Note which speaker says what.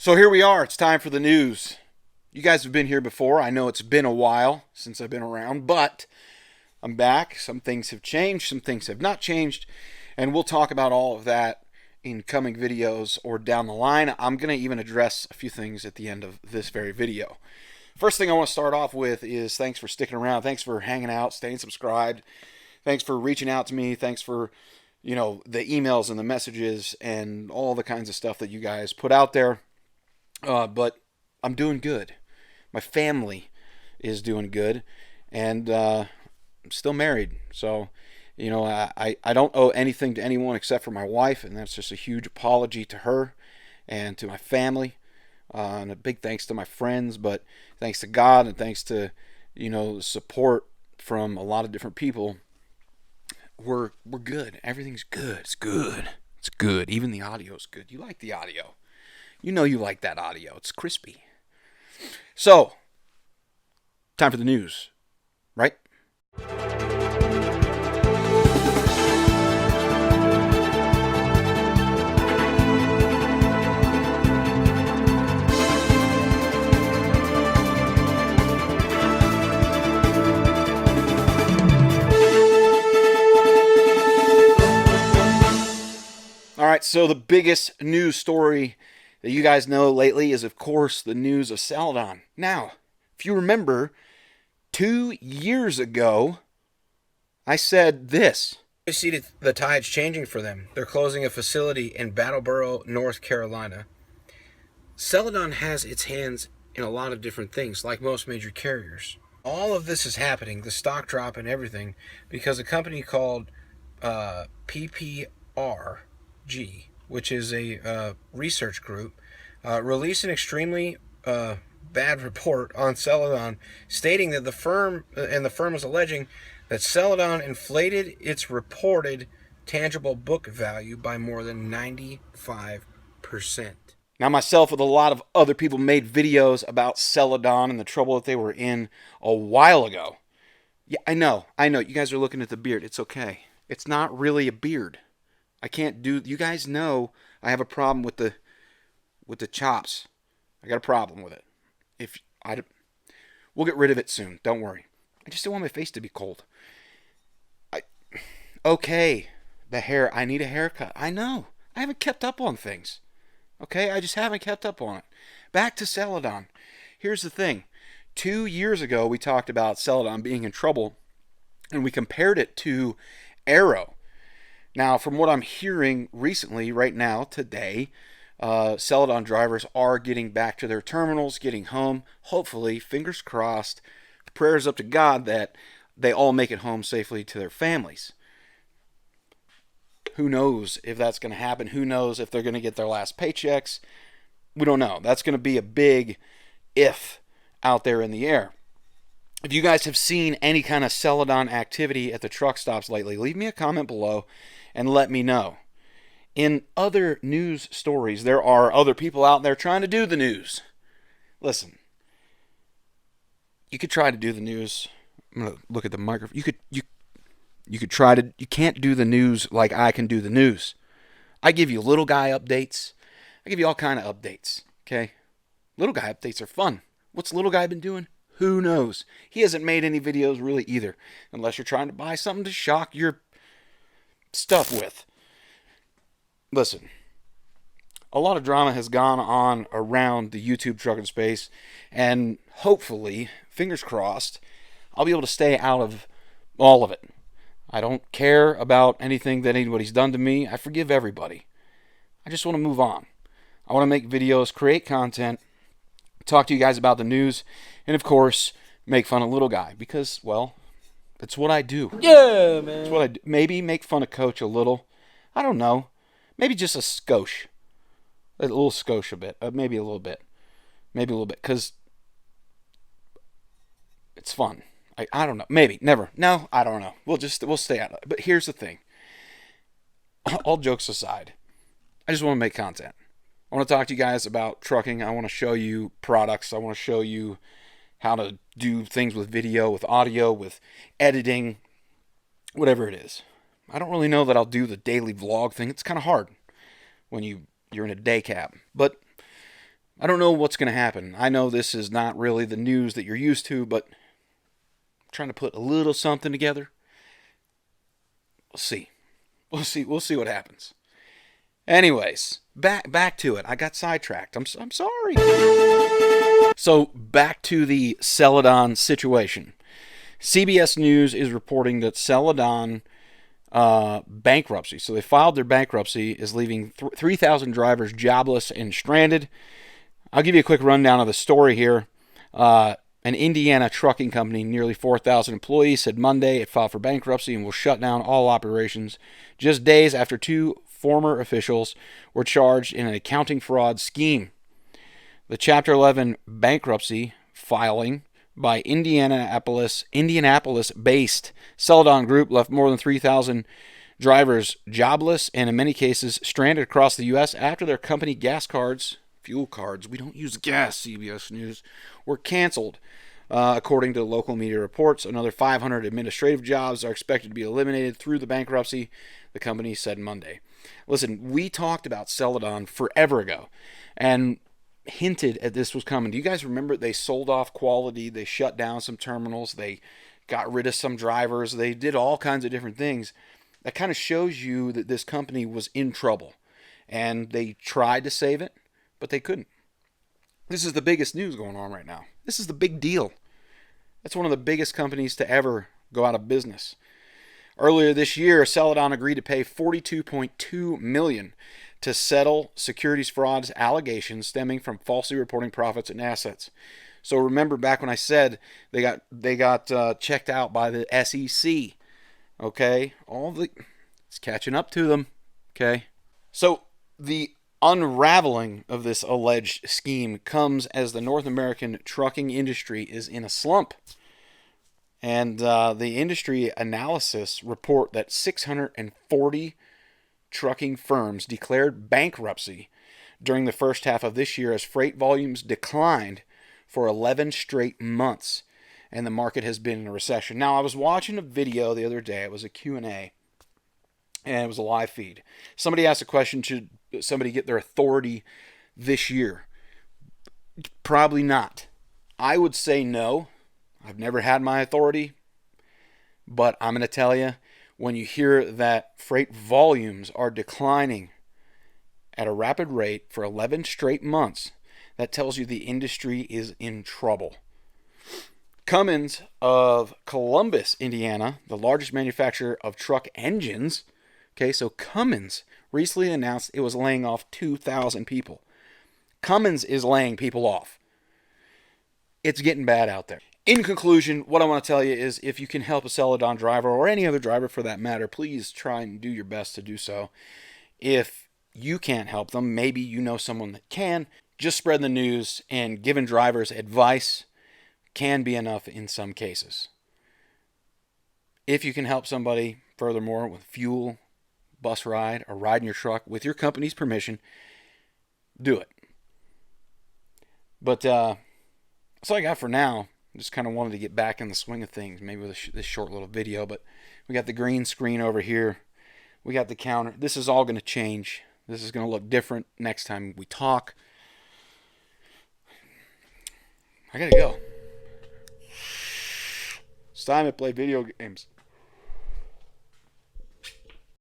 Speaker 1: So here we are. It's time for the news. You guys have been here before. I know it's been a while since I've been around, but I'm back. Some things have changed, some things have not changed, and we'll talk about all of that in coming videos or down the line. I'm going to even address a few things at the end of this very video. First thing I want to start off with is thanks for sticking around. Thanks for hanging out, staying subscribed. Thanks for reaching out to me. Thanks for, the emails and the messages and all the kinds of stuff that you guys put out there. But I'm doing good. My family is doing good. And I'm still married. So, I don't owe anything to anyone except for my wife. And that's just a huge apology to her and to my family. And a big thanks to my friends. But thanks to God and thanks to, support from a lot of different people. We're good. Everything's good. It's good. It's good. Even the audio's good. You like the audio. You know you like that audio. It's crispy. So, time for the news, right? All right, so the biggest news story that you guys know lately is, of course, the news of Celadon. Now, if you remember, 2 years ago, I said this.
Speaker 2: I see the tide's changing for them. They're closing a facility in Brattleboro, North Carolina. Celadon has its hands in a lot of different things, like most major carriers. All of this is happening, the stock drop and everything, because a company called PPRG, which is a research group, released an extremely bad report on Celadon, stating that the firm was alleging that Celadon inflated its reported tangible book value by more than 95%.
Speaker 1: Now, myself with a lot of other people made videos about Celadon and the trouble that they were in a while ago. Yeah, I know. You guys are looking at the beard. It's okay. It's not really a beard. I can't do. You guys know I have a problem with the chops. I got a problem with it. We'll get rid of it soon. Don't worry. I just don't want my face to be cold. Okay, the hair. I need a haircut. I know. I haven't kept up on things. Okay, I just haven't kept up on it. Back to Celadon. Here's the thing. 2 years ago, we talked about Celadon being in trouble, and we compared it to Arrow. Now, from what I'm hearing recently, right now, today, Celadon drivers are getting back to their terminals, getting home. Hopefully, fingers crossed, prayers up to God that they all make it home safely to their families. Who knows if that's going to happen? Who knows if they're going to get their last paychecks? We don't know. That's going to be a big if out there in the air. If you guys have seen any kind of Celadon activity at the truck stops lately, leave me a comment below and let me know. In other news stories, there are other people out there trying to do the news. Listen, you could try to do the news. I'm going to look at the microphone. You could try to. You can't do the news like I can do the news. I give you little guy updates. I give you all kind of updates. Okay, little guy updates are fun. What's little guy been doing? Who knows? He hasn't made any videos really either, unless you're trying to buy something to shock your stuff with. Listen, a lot of drama has gone on around the YouTube trucking space, and hopefully, fingers crossed, I'll be able to stay out of all of it. I don't care about anything that anybody's done to me. I forgive everybody. I just want to move on. I want to make videos, create content, talk to you guys about the news, and of course, make fun of little guy because, well, it's what I do.
Speaker 2: Yeah, man.
Speaker 1: It's what I do. Maybe make fun of Coach a little. I don't know. Maybe just a skosh. A little skosh a bit. Maybe a little bit. Maybe a little bit. Because it's fun. I don't know. Maybe. Never. No, I don't know. We'll stay out of it. But here's the thing. All jokes aside, I just want to make content. I want to talk to you guys about trucking. I want to show you products. I want to show you how to do things with video, with audio, with editing, whatever it is. I don't really know that I'll do the daily vlog thing. It's kind of hard when you're in a day cab. But I don't know what's going to happen. I know this is not really the news that you're used to, but I'm trying to put a little something together. We'll see. We'll see what happens. Anyways, back to it. I got sidetracked. I'm sorry. So back to the Celadon situation. CBS News is reporting that Celadon bankruptcy. So they filed their bankruptcy, is leaving 3,000 drivers jobless and stranded. I'll give you a quick rundown of the story here. An Indiana trucking company, nearly 4,000 employees, said Monday it filed for bankruptcy and will shut down all operations just days after two former officials were charged in an accounting fraud scheme. The Chapter 11 bankruptcy filing by Indianapolis-based Celadon Group left more than 3,000 drivers jobless and in many cases stranded across the U.S. after their company gas cards, fuel cards, we don't use gas, CBS News, were canceled. According to local media reports, another 500 administrative jobs are expected to be eliminated through the bankruptcy, the company said Monday. Listen, we talked about Celadon forever ago and hinted at this was coming. Do you guys remember they sold off quality? They shut down some terminals. They got rid of some drivers. They did all kinds of different things. That kind of shows you that this company was in trouble. And they tried to save it, but they couldn't. This is the biggest news going on right now. This is the big deal. That's one of the biggest companies to ever go out of business. Earlier this year, Celadon agreed to pay $42.2 million to settle securities frauds allegations stemming from falsely reporting profits and assets. So remember back when I said they got checked out by the SEC. Okay, it's catching up to them. Okay, so the unraveling of this alleged scheme comes as the North American trucking industry is in a slump. And the industry analysis report that 640 trucking firms declared bankruptcy during the first half of this year as freight volumes declined for 11 straight months and the market has been in a recession. Now, I was watching a video the other day. It was a Q&A, and it was a live feed. Somebody asked a question, should somebody get their authority this year? Probably not. I would say no. I've never had my authority, but I'm going to tell you, when you hear that freight volumes are declining at a rapid rate for 11 straight months, that tells you the industry is in trouble. Cummins of Columbus, Indiana, the largest manufacturer of truck engines, okay, so Cummins recently announced it was laying off 2,000 people. Cummins is laying people off. It's getting bad out there. In conclusion, what I want to tell you is if you can help a Celadon driver or any other driver for that matter, please try and do your best to do so. If you can't help them, maybe you know someone that can. Just spread the news, and giving drivers advice can be enough in some cases. If you can help somebody, furthermore, with fuel, bus ride, or ride in your truck with your company's permission, do it. But that's all I got for now. Just kind of wanted to get back in the swing of things, maybe with this short little video. But we got the green screen over here. We got the counter. This is all going to change. This is going to look different next time we talk. I got to go. It's time to play video games.